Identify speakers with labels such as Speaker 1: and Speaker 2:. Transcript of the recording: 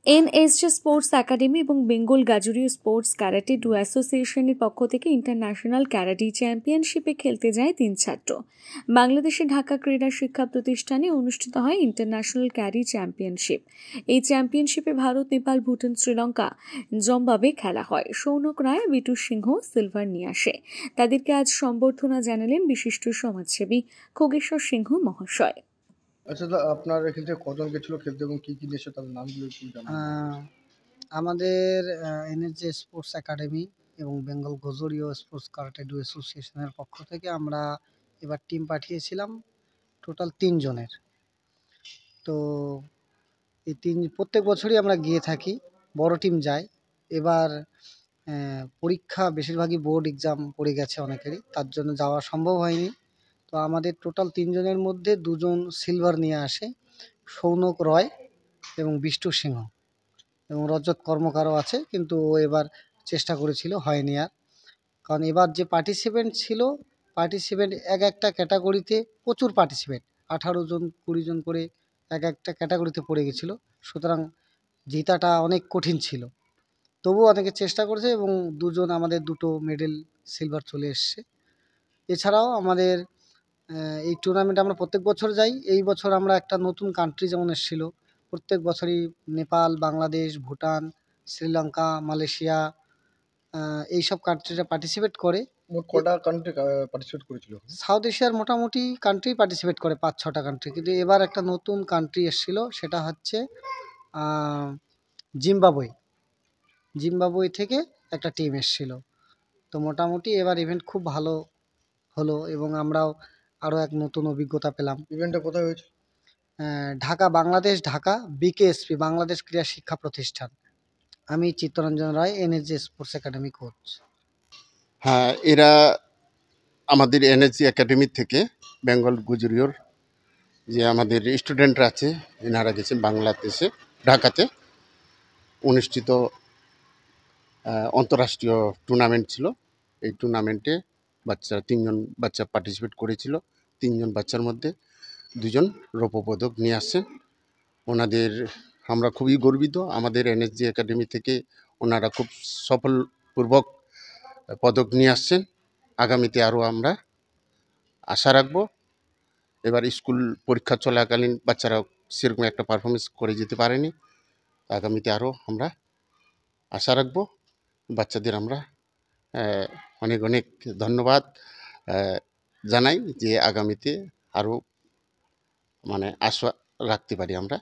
Speaker 1: এনএসজে sports academy এবং Bengal গাজুরিও sports karate do অ্যাসোসিয়েশনের পক্ষ থেকে ইন্টারন্যাশনাল ক্যারাটে চ্যাম্পিয়নশিপে খেলতে যায় 3 ছাত্র। বাংলাদেশের ঢাকা ক্রীড়া শিক্ষা প্রতিষ্ঠানে অনুষ্ঠিত হয় ইন্টারন্যাশনাল ক্যারি চ্যাম্পিয়নশিপ। এই চ্যাম্পিয়নশিপে ভারত, নেপাল, ভুটান, শ্রীলঙ্কা, জিম্বাবুয়ে খেলা হয়। সৌনক রায়, বিটু সিংহ সিলভার নিয়ে আসে। তাদেরকে আজ সম্বর্ধনা জানালেন বিশিষ্ট সমাজসেবী খোগেশ্বর সিংহ মহাশয়।
Speaker 2: আচ্ছা, আপনার এখান থেকে কজন গেছিল খেলতে এবং কি কি নিয়ে তাদের নামগুলো একটু জানান।
Speaker 3: আমাদের এনএসজে স্পোর্টস একাডেমি এবং বেঙ্গল গজুরিও স্পোর্টস কারাটে ডু অ্যাসোসিয়েশনের পক্ষ থেকে আমরা এবার টিম পাঠিয়েছিলাম টোটাল 3 জনের। তো এই প্রত্যেক বছরই আমরা গিয়ে থাকি, বড় টিম যায়। এবার পরীক্ষা বেশিরভাগই বোর্ড এক্সাম পড়ে গেছে অনেকেরই, তার জন্য যাওয়া সম্ভব হয়নি। তো আমাদের টোটাল 3 জনের মধ্যে 2 জন সিলভার নিয়ে আসে, সৌনক রয় এবং বিষ্টু সিংহ, এবং রজত কর্মকারও আছে, কিন্তু ও এবার চেষ্টা করেছিল, হয়নি আর। কারণ এবার যে পার্টিসিপেন্ট একটা ক্যাটাগরিতে প্রচুর পার্টিসিপেন্ট, 18 জন 20 জন করে একটা ক্যাটাগরিতে পড়ে গেছিলো। সুতরাং জেতাটা অনেক কঠিন ছিল। তবুও অনেকে চেষ্টা করেছে এবং 2 জন আমাদের 2টো মেডেল সিলভার চলে এসছে। এছাড়াও আমাদের এই টুর্নামেন্টে আমরা প্রত্যেক বছর যাই। এই বছর আমরা একটা নতুন কান্ট্রি যেমন এসেছিলো, প্রত্যেক বছরই নেপাল, বাংলাদেশ, ভুটান, শ্রীলঙ্কা, মালয়েশিয়া এইসব কান্ট্রিরা পার্টিসিপেট করে।
Speaker 2: কটা কান্ট্রি পার্টিসিপেট করেছিল?
Speaker 3: সাউথ এশিয়ার মোটামুটি কান্ট্রি পার্টিসিপেট করে 5-6টা কান্ট্রি, কিন্তু এবার একটা নতুন কান্ট্রি এসেছিল, সেটা হচ্ছে জিম্বাবুয়ে থেকে একটা টিম এসেছিল। তো মোটামুটি এবার ইভেন্ট খুব ভালো হলো এবং আমরাও আরও এক নতুন অভিজ্ঞতা পেলাম।
Speaker 2: ইভেন্টটা কোথায় হয়েছে?
Speaker 3: ঢাকা, ঢাকা বিকেএসপি, বাংলাদেশ ক্রীড়া শিক্ষা প্রতিষ্ঠান। আমি চিত্তরঞ্জন রায়, এনএসজে স্পোর্টস একাডেমি কোচ।
Speaker 4: হ্যাঁ, এরা আমাদের এনএসজি একাডেমি থেকে বেঙ্গল গুজরিওর যে আমাদের স্টুডেন্টরা আছে, এনারা গেছেন বাংলাদেশে, ঢাকাতে অনুষ্ঠিত আন্তঃরাষ্ট্রীয় টুর্নামেন্ট ছিল। এই টুর্নামেন্টে 3জন বাচ্চা পার্টিসিপেট করেছিল। 3 জন বাচ্চার মধ্যে 2 জন রৌপ্য পদক নিয়ে আসছেন। ওনাদের আমরা খুবই গর্বিত। আমাদের এনএসজি একাডেমি থেকে ওনারা খুব সফলপূর্বক পদক নিয়ে আসছেন। আগামীতে আরও আমরা আশা রাখব। এবার স্কুল পরীক্ষা চলাকালীন বাচ্চারা সেরকম একটা পারফরমেন্স করে যেতে পারেনি। আগামীতে আরও আমরা আশা রাখব। বাচ্চাদের আমরা অনেক অনেক ধন্যবাদ জানাই যে আগামীতে আরও আশা রাখতে পারি আমরা।